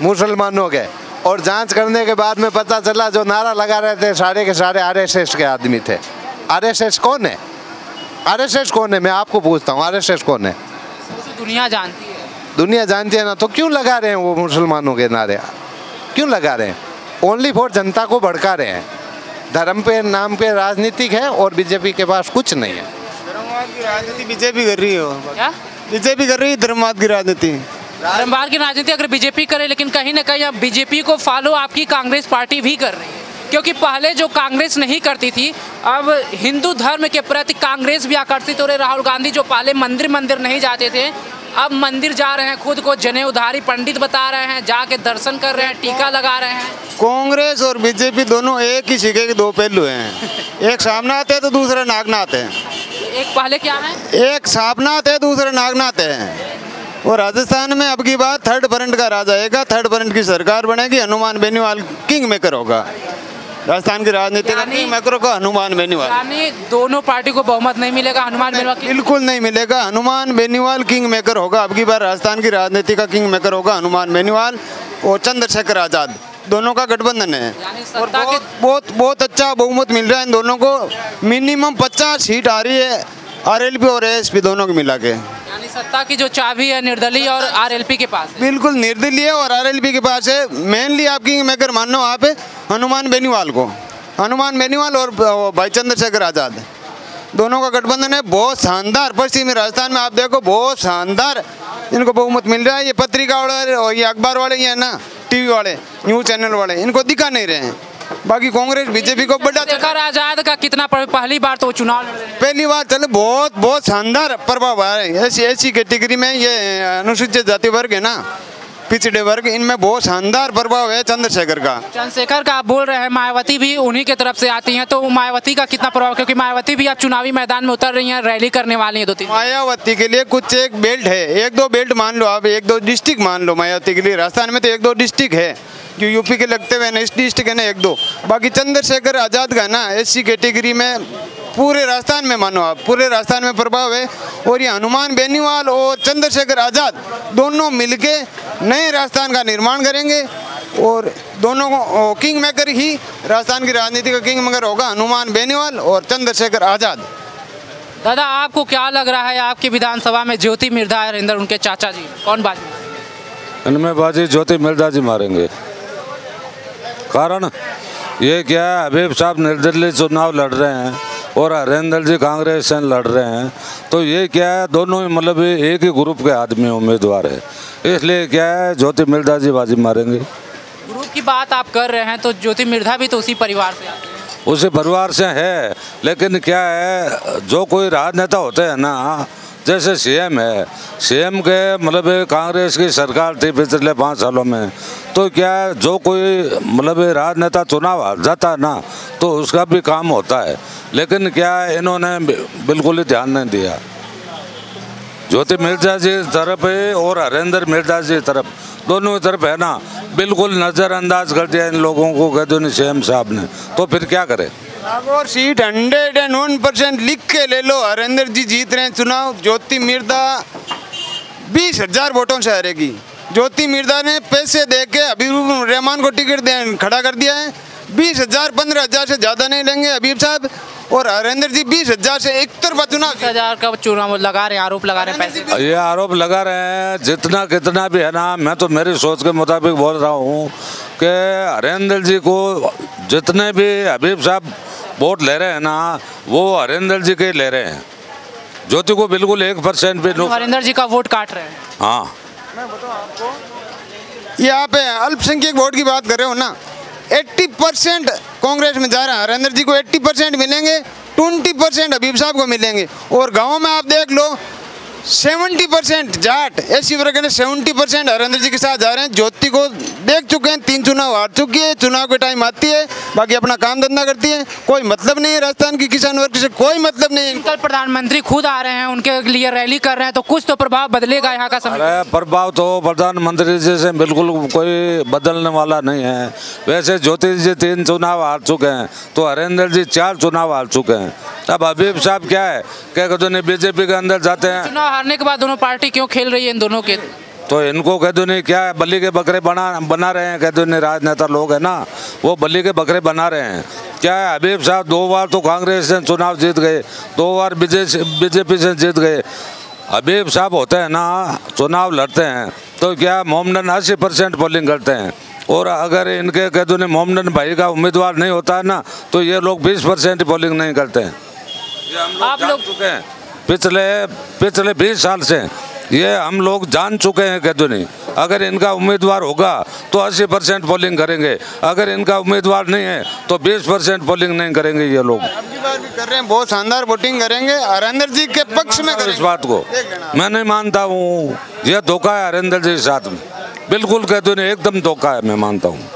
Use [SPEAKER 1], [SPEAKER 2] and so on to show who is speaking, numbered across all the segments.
[SPEAKER 1] मुसलमानों के, और जांच करने के बाद में पता चला जो नारा लगा रहे थे सारे के सारे आरएसएस के आदमी थे। आरएसएस कौन है? आरएसएस कौन है? मैं आपको पूछता हूँ, आरएसएस कौन है?
[SPEAKER 2] दुनिया जानती है।
[SPEAKER 1] दुनिया जानती है ना, तो क्यों लगा रहे हैं वो मुसलमानों के नारे? क्यों लगा रहे हैं? ओनली फॉर जनता को भड़का रहे हैं। धर्म पे नाम पे राजनीतिक है और बीजेपी के पास कुछ नहीं है।
[SPEAKER 3] धर्मवाद की राजनीति बीजेपी कर रही है।
[SPEAKER 2] क्या
[SPEAKER 3] बीजेपी कर रही है धर्मवाद की राजनीति?
[SPEAKER 2] धर्मवाद की राजनीति अगर बीजेपी करे, लेकिन कहीं ना कहीं अब बीजेपी को फॉलो आपकी कांग्रेस पार्टी भी कर रही है, क्योंकि पहले जो कांग्रेस नहीं करती थी, अब हिंदू धर्म के प्रति कांग्रेस भी आकर्षित हो रही। राहुल गांधी जो पहले मंदिर नहीं जाते थे, अब मंदिर जा रहे हैं, खुद को जनेऊधारी पंडित बता रहे हैं, जाके दर्शन कर रहे हैं, टीका लगा रहे हैं।
[SPEAKER 3] कांग्रेस और बीजेपी दोनों एक ही सिक्के के दो पहलू हैं। एक सामनाथ है तो दूसरा नागनाथ है।
[SPEAKER 2] एक पहले क्या है?
[SPEAKER 3] एक सामनाथ है, दूसरा नागनाथ है। और राजस्थान में अब की बात थर्ड फ्रंट का राज आएगा, थर्ड फ्रंट की सरकार बनेगी, हनुमान बेनीवाल किंग मेकर होगा। राजस्थान की राजनीति का किंग मेकर होगा हनुमान बेनीवाल।
[SPEAKER 2] यानी दोनों पार्टी को बहुमत नहीं मिलेगा, हनुमान बेनीवाल
[SPEAKER 3] बिल्कुल नहीं मिलेगा। हनुमान बेनीवाल किंग मेकर होगा। अब की बार राजस्थान की राजनीति का किंग मेकर होगा हनुमान बेनीवाल और चंद्रशेखर आजाद, दोनों का गठबंधन है। और बहुत अच्छा बहुमत मिल रहा है इन दोनों को। मिनिमम 50 सीट आ रही है आरएलपी और एएसपी दोनों को मिला के।
[SPEAKER 2] यानी सत्ता की जो चाबी है निर्दलीय और आरएलपी के पास है।
[SPEAKER 3] बिल्कुल निर्दलीय और आरएलपी के पास है। मेनली आप किंग मेकर मानो आप हनुमान बेनीवाल को, हनुमान बेनीवाल और भाई चंद्रशेखर आजाद, दोनों का गठबंधन है। बहुत शानदार पश्चिमी राजस्थान में आप देखो, बहुत शानदार इनको बहुमत मिल रहा है। ये पत्रिका वाले और ये अखबार वाले, ये है ना टीवी वाले, न्यूज चैनल वाले, इनको दिखा नहीं रहे हैं। बाकी कांग्रेस बीजेपी को बड़ा
[SPEAKER 2] चंद्रशेखर आजाद का कितना पहली बार तो चुनाव लड़ रहे हैं।
[SPEAKER 3] पहली बार चले, बहुत शानदार प्रभाव आ रहा है। ऐसी कैटेगरी में ये अनुसूचित जाति वर्ग है ना, पिछड़े वर्ग, इनमें बहुत शानदार प्रभाव है चंद्रशेखर का।
[SPEAKER 2] चंद्रशेखर का आप बोल रहे हैं, मायावती भी उन्हीं के तरफ से आती हैं, तो मायावती का कितना प्रभाव? क्योंकि मायावती भी अब चुनावी मैदान में उतर रही हैं, रैली करने वाली है 2-3।
[SPEAKER 3] मायावती के लिए कुछ एक बेल्ट है, 1-2 बेल्ट मान लो आप, 1-2 डिस्ट्रिक्ट मान लो मायावती के लिए। राजस्थान में तो 1-2 डिस्ट्रिक्ट है जो यूपी के लगते हुए ना, इस डिस्ट्रिक्ट है ना 1-2। बाकी चंद्रशेखर आजाद का ना ऐसी कैटेगरी में पूरे राजस्थान में मानो आप, पूरे राजस्थान में प्रभाव है। और ये हनुमान बेनीवाल और चंद्रशेखर आजाद दोनों मिलके नए राजस्थान का निर्माण करेंगे और दोनों को किंग मेकर ही राजस्थान की राजनीति का किंग मेकर होगा हनुमान बेनीवाल और चंद्रशेखर आजाद।
[SPEAKER 2] दादा आपको क्या लग रहा है, आपकी विधानसभा में ज्योति मिर्धा हरिंदर उनके चाचा जी, कौन बाजी?
[SPEAKER 4] इनमें बाजी ज्योति मिर्धा जी मारेंगे। कारण ये क्या है, हबीब साहब निर्दलीय चुनाव लड़ रहे हैं और हरिंदर जी कांग्रेस से लड़ रहे हैं, तो ये क्या है, दोनों मतलब एक ही ग्रुप के आदमी उम्मीदवार है, इसलिए क्या है ज्योति मिर्धा जी बाजी मारेंगे।
[SPEAKER 2] ग्रुप की बात आप कर रहे हैं तो ज्योति मिर्धा भी तो उसी परिवार से आते हैं।
[SPEAKER 4] उसी परिवार से है, लेकिन क्या है, जो कोई राजनेता होते हैं ना, जैसे सीएम है, सीएम के मतलब कांग्रेस की सरकार थी पिछले 5 सालों में, तो क्या है, जो कोई मतलब राजनेता चुनाव हार जाता है ना, तो उसका भी काम होता है। लेकिन क्या है, इन्होंने बिल्कुल ही ध्यान नहीं दिया। ज्योति मिर्धा जी तरफ है और हरिंदर मिर्धा जी तरफ, दोनों तरफ है ना, बिल्कुल नज़रअंदाज कर दिया इन लोगों को कहते सीएम साहब ने, तो फिर क्या करे।
[SPEAKER 3] और सीट 101% लिख के ले लो, हरिंदर जी जीत रहे हैं चुनाव। ज्योति मिर्धा 20,000 वोटों से हारेगी। ज्योति मिर्धा ने पैसे दे के हबीब रहमान को टिकट खड़ा कर दिया है। 20,000 15,000 से ज़्यादा नहीं लेंगे हबीब साहब, और हरिंदर जी 20,000 से 71 चुनाव
[SPEAKER 2] 20,000 का चुनाव लगा रहे हैं, आरोप लगा रहे हैं पैसे।
[SPEAKER 4] ये आरोप लगा रहे हैं, जितना कितना भी है ना, मैं तो मेरी सोच के मुताबिक बोल रहा हूँ कि हरिंदर जी को जितने भी हबीब साहब वोट ले रहे हैं ना, वो हरिंदर जी के ले रहे हैं। ज्योति को बिल्कुल 1% भी
[SPEAKER 2] हरिंदर जी का वोट काट रहे हैं।
[SPEAKER 4] हाँ,
[SPEAKER 3] मैं बताऊं आपको, यहाँ पे अल्पसंख्यक वोट की बात कर रहे हो ना, 80% कांग्रेस में जा रहा है। हरिंदर जी को 80% मिलेंगे, 20% हबीब साहब को मिलेंगे। और गाँव में आप देख लो 70% जाट ऐसी वर्ग ने 70% हरिंदर जी के साथ जा रहे हैं। ज्योति को देख चुके हैं, 3 चुनाव हार चुकी है, चुनाव के टाइम आती है, बाकी अपना काम धंधा करती है, कोई मतलब नहीं है राजस्थान की किसान वर्ग से, कोई मतलब नहीं है।
[SPEAKER 2] कल प्रधानमंत्री खुद आ रहे हैं, उनके लिए रैली कर रहे हैं, तो कुछ तो प्रभाव बदलेगा यहाँ का समय।
[SPEAKER 4] अरे प्रभाव तो प्रधानमंत्री जी से बिल्कुल कोई बदलने वाला नहीं है। वैसे ज्योति जी 3 चुनाव हार चुके हैं, तो हरिंदर जी 4 चुनाव हार चुके हैं। अब हबीब साहब क्या है, क्या कहते हैं, बीजेपी के अंदर जाते हैं।
[SPEAKER 2] चुनाव हारने के बाद दोनों पार्टी क्यों खेल रही है इन दोनों के?
[SPEAKER 4] तो इनको कह दो नहीं क्या है, बल्ली के बकरे बना रहे हैं, कह दो नहीं राजनेता लोग है ना, वो बल्ली के बकरे बना रहे हैं। क्या है, हबीब साहब 2 बार तो कांग्रेस से चुनाव जीत गए, 2 बार बीजेपी से जीत गए। हबीब साहब होते हैं ना, चुनाव लड़ते हैं तो क्या मोमडन 80% पोलिंग करते हैं, और अगर इनके कह दो नहीं मोमडन भाई का उम्मीदवार नहीं होता है ना, तो ये लोग 20% पोलिंग नहीं करते हैं। ये हम लोग जान चुके हैं पिछले 20 साल से, ये हम लोग जान चुके हैं। कह दो नहीं, अगर इनका उम्मीदवार होगा तो 80% पोलिंग करेंगे, अगर इनका उम्मीदवार नहीं है तो 20% पोलिंग नहीं करेंगे ये लोग।
[SPEAKER 3] अब की बार भी कर रहे हैं, बहुत शानदार वोटिंग करेंगे, हरेंद्र जी के पक्ष में करेंगे।
[SPEAKER 4] इस बात को मैं नहीं मानता हूँ, ये धोखा है हरेंद्र जी के साथ में, बिल्कुल कह दो नहीं, एकदम धोखा है। मैं मानता हूँ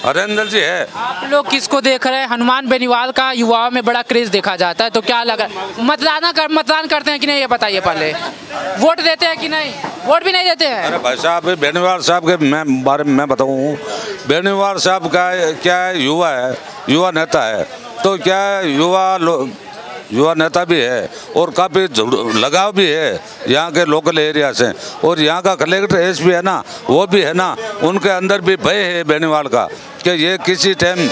[SPEAKER 4] हरेंद्र जी है।
[SPEAKER 2] आप लोग किसको देख रहे हैं? हनुमान बेनीवाल का युवाओं में बड़ा क्रेज देखा जाता है, तो क्या लगा, मतदान करते हैं कि नहीं, ये बताइए पहले। वोट देते हैं कि नहीं? वोट भी नहीं देते हैं।
[SPEAKER 4] अरे भाई साहब, बेनीवाल साहब के मैं बारे में मैं बताऊँ, बेनीवाल साहब का क्या है, युवा नेता है, तो क्या है, युवा नेता भी है और काफ़ी लगाव भी है यहाँ के लोकल एरिया से, और यहाँ का कलेक्टर एसपी है ना, वो भी है ना, उनके अंदर भी भय है बेनीवाल का कि ये किसी टाइम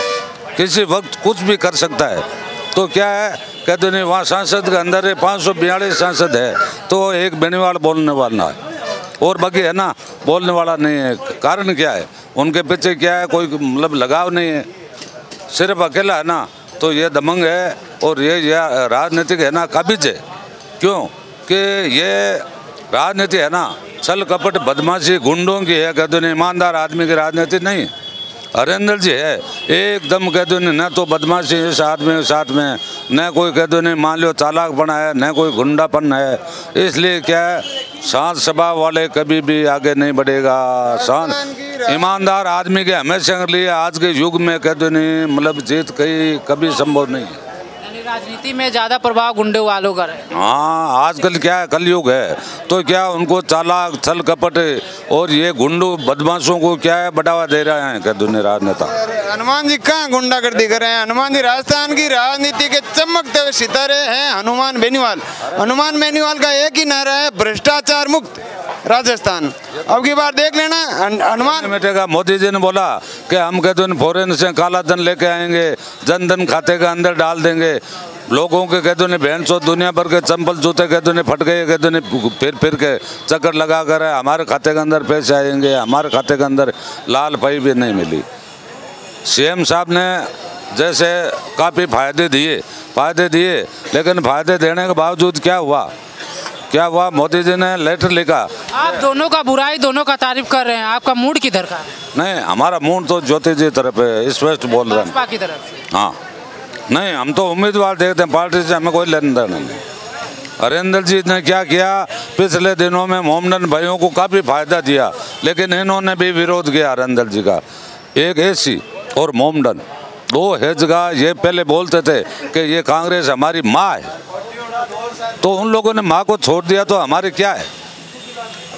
[SPEAKER 4] किसी वक्त कुछ भी कर सकता है। तो क्या है, कहते नहीं, वहाँ सांसद के अंदर 542 सांसद है, तो एक बेनीवाल बोलने वाला है और बाकी है ना बोलने वाला नहीं है। कारण क्या है, उनके पीछे क्या है, कोई मतलब लगाव नहीं है, सिर्फ अकेला है ना, तो ये दबंग है और ये राजनीतिक है ना काबिज है। क्यों कि ये राजनीति है ना छल कपट बदमाशी गुंडों की है, कहते नहीं, ईमानदार आदमी की राजनीति नहीं। हरेंद्र जी है एकदम, कहते नहीं, न तो बदमाशी इस आदमी के साथ में, न कोई कहते नहीं मान लो चालाकपन है, न कोई गुंडापन है। इसलिए क्या है, शांत स्वभाव वाले कभी भी आगे नहीं बढ़ेगा। शांत ईमानदार आदमी के हमेशा के लिए आज के युग में कहते नहीं मतलब जीत कभी संभव नहीं है।
[SPEAKER 2] राजनीति में ज़्यादा प्रभाव गुंडे वालों का है।
[SPEAKER 4] हाँ, आजकल क्या है, कलयुग है, तो क्या उनको चालाक छल कपट और ये गुंडों बदमाशों को क्या है बढ़ावा दे रहे हैं कहते नहीं राजनेता।
[SPEAKER 3] हनुमान जी कहाँ गुंडागर्दी कर रहे हैं? हनुमान जी राजस्थान की राजनीति के चमकते हुए सितारे हैं हनुमान बेनीवाल। हनुमान बेनीवाल का एक ही नारा है, भ्रष्टाचार मुक्त राजस्थान। अब की बार देख लेना हनुमान
[SPEAKER 4] मिटेगा। मोदी जी ने बोला कि हम कहते हैं फॉरेन से काला धन लेके आएंगे, जन धन खाते के अंदर डाल देंगे, लोगों के कहते नहीं बहन चो दुनिया भर के चंपल जूते कहते नहीं फट गए, कहते नहीं फिर के चक्कर लगा कर हमारे खाते के अंदर पैसे आएंगे, हमारे खाते के अंदर लाल पाई भी नहीं मिली। सीएम साहब ने जैसे काफ़ी फायदे दिए, लेकिन फायदे देने के बावजूद क्या हुआ, मोदी जी ने लेटर लिखा।
[SPEAKER 2] आप दोनों का बुराई, दोनों का तारीफ कर रहे हैं, आपका मूड किधर का है?
[SPEAKER 4] नहीं, हमारा मूड तो ज्योति जी तरफ है, स्पष्ट बोल रहे हैं।
[SPEAKER 2] की तरफ?
[SPEAKER 4] हाँ, नहीं, हम तो उम्मीदवार देखते हैं, पार्टी से हमें कोई लेन देन नहीं। हरेंद्र जी ने क्या किया, पिछले दिनों में मोमडन भाइयों को काफ़ी फायदा दिया, लेकिन इन्होंने भी विरोध किया हरेंद्र जी का। एक एसी और मोमडन 2 है जगह, ये पहले बोलते थे कि ये कांग्रेस हमारी माँ है, तो उन लोगों ने माँ को छोड़ दिया तो हमारे क्या है।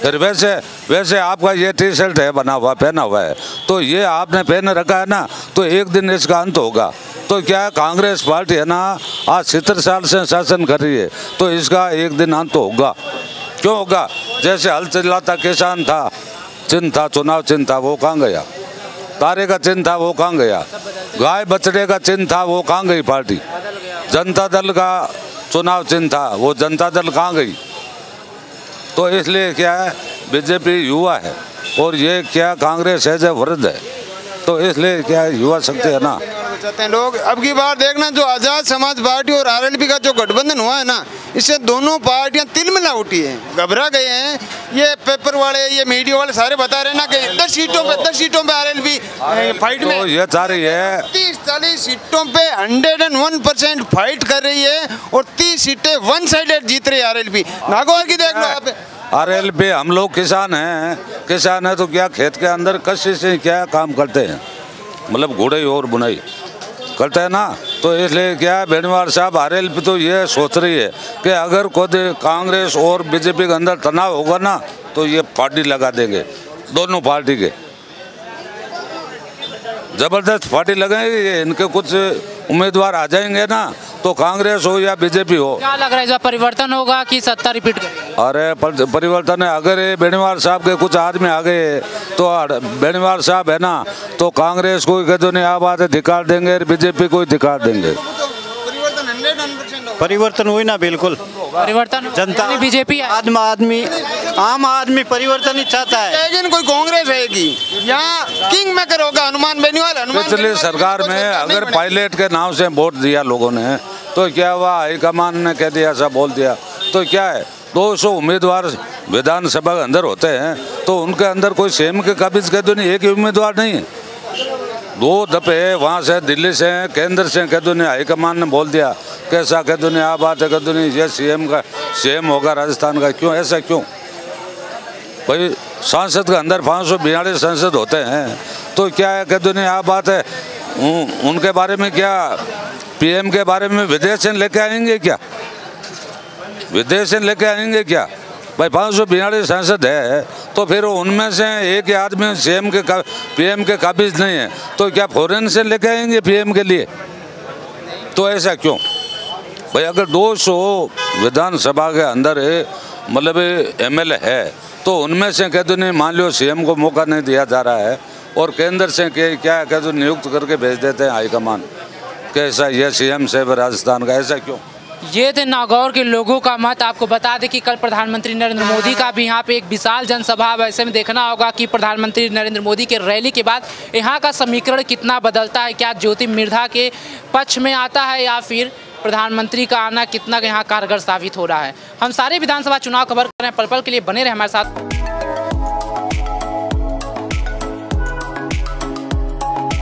[SPEAKER 4] फिर वैसे आपका ये टी शर्ट है बना हुआ, पहना हुआ है, तो ये आपने पहन रखा है ना, तो एक दिन इसका अंत होगा। तो क्या कांग्रेस पार्टी है ना आज 70 साल से शासन कर रही है, तो इसका एक दिन अंत होगा। क्यों होगा? जैसे हल चलाता किसान था, चिन्ह था, चुनाव चिन्ह था, वो कहाँ गया? तारे का चिन्ह था, वो कहाँ गया? गाय बछड़े का चिन्ह था, वो कहाँ गई पार्टी? जनता दल का चुनाव चिन्ह था, वो जनता दल कहाँ गई? तो इसलिए क्या है, बीजेपी युवा है और ये क्या कांग्रेस है जो वृद्ध है, तो इसलिए क्या है, युवा शक्ति है ना।
[SPEAKER 3] चाहते हैं लोग। अब की बार देखना जो आज़ाद समाज पार्टी और आरएलपी का जो गठबंधन हुआ है ना, इससे दोनों पार्टियां तिलमिला उठी हैं, घबरा गए हैं। ये पेपर वाले, ये मीडिया वाले सारे बता रहे हैं ना कि 10 सीटों पे आरएलपी फाइट में,
[SPEAKER 4] तो ये चाह रही है
[SPEAKER 3] 30-40 सीटों पे 101% फाइट कर रही है और 30 सीटें वन साइडेड जीत रही है आरएलपी। नागौर की देख लो आप।
[SPEAKER 4] आरएलपी, हम लोग किसान हैं तो क्या खेत के अंदर कष्ट से क्या काम करते हैं, मतलब गुड़ाई और बुनाई करते हैं ना। तो इसलिए क्या है, बेनीवाल साहब आरएलपी तो ये सोच रही है कि अगर खुद कांग्रेस और बीजेपी के अंदर तनाव होगा ना, तो ये पार्टी लगा देंगे, दोनों पार्टी के जबरदस्त पार्टी लगाएंगे, इनके कुछ उम्मीदवार आ जाएंगे ना, तो कांग्रेस हो या बीजेपी हो।
[SPEAKER 2] क्या लग रहा है इस बार परिवर्तन होगा कि सत्ता रिपीट करेगी?
[SPEAKER 4] अरे परिवर्तन है, अगर ये बेनीवाल साहब के कुछ आदमी आ गए तो बेनीवाल साहब है ना, तो कांग्रेस को कह दो नहीं आ बात है धिकार देंगे, बीजेपी को धिकार देंगे।
[SPEAKER 5] परिवर्तन हुई ना, बिल्कुल
[SPEAKER 2] परिवर्तन
[SPEAKER 5] जनता
[SPEAKER 2] बीजेपी
[SPEAKER 5] आम आदमी परिवर्तन ही चाहता है।
[SPEAKER 3] लेकिन कोई कांग्रेस रहेगी, यहाँ किंग मेकर होगा हनुमान बेनीवाल।
[SPEAKER 4] पिछली सरकार में अगर पायलट के नाम से वोट दिया लोगों ने तो क्या हुआ, हाईकमान ने कह दिया, ऐसा बोल दिया तो क्या है, 200 उम्मीदवार विधानसभा के अंदर होते हैं तो उनके अंदर कोई सेम के काबिज कह दो नहीं, एक ही उम्मीदवार नहीं है। 2 दफे वहाँ से दिल्ली से केंद्र से कह दो नहीं, हाईकमान ने बोल दिया, कैसा कह दो नहीं आ बात है, कह दो नहीं ये सीएम होगा राजस्थान का। क्यों ऐसा क्यों भाई, सांसद के अंदर 542 सांसद होते हैं तो क्या है, कह दो नहीं आ बात है, उनके बारे में क्या, पीएम के बारे में विदेश से लेके आएंगे क्या, विदेश से लेके आएंगे क्या भाई। 542 सांसद है तो फिर उनमें से एक ही आदमी सीएम के पीएम के काबिज नहीं है तो क्या फॉरेन से लेके आएंगे पीएम के लिए, तो ऐसा क्यों भाई। अगर 200 विधानसभा के अंदर मतलब एमएलए है तो उनमें से कह दो नहीं, मान लो सीएम को मौका नहीं दिया जा रहा है और केंद्र से क्या कह दो नियुक्त करके भेज देते हैं हाईकमान, कैसा ये सीएम से राजस्थान का, ऐसा क्यों।
[SPEAKER 2] ये थे नागौर के लोगों का मत। आपको बता दें कि कल प्रधानमंत्री नरेंद्र मोदी का भी यहाँ पे एक विशाल जनसभा, वैसे में देखना होगा कि प्रधानमंत्री नरेंद्र मोदी के रैली के बाद यहाँ का समीकरण कितना बदलता है, क्या ज्योति मिर्धा के पक्ष में आता है या फिर प्रधानमंत्री का आना कितना यहाँ कारगर साबित हो रहा है। हम सारे विधानसभा चुनाव कवर कर रहे हैं, पल पल के लिए बने रहे हमारे साथ।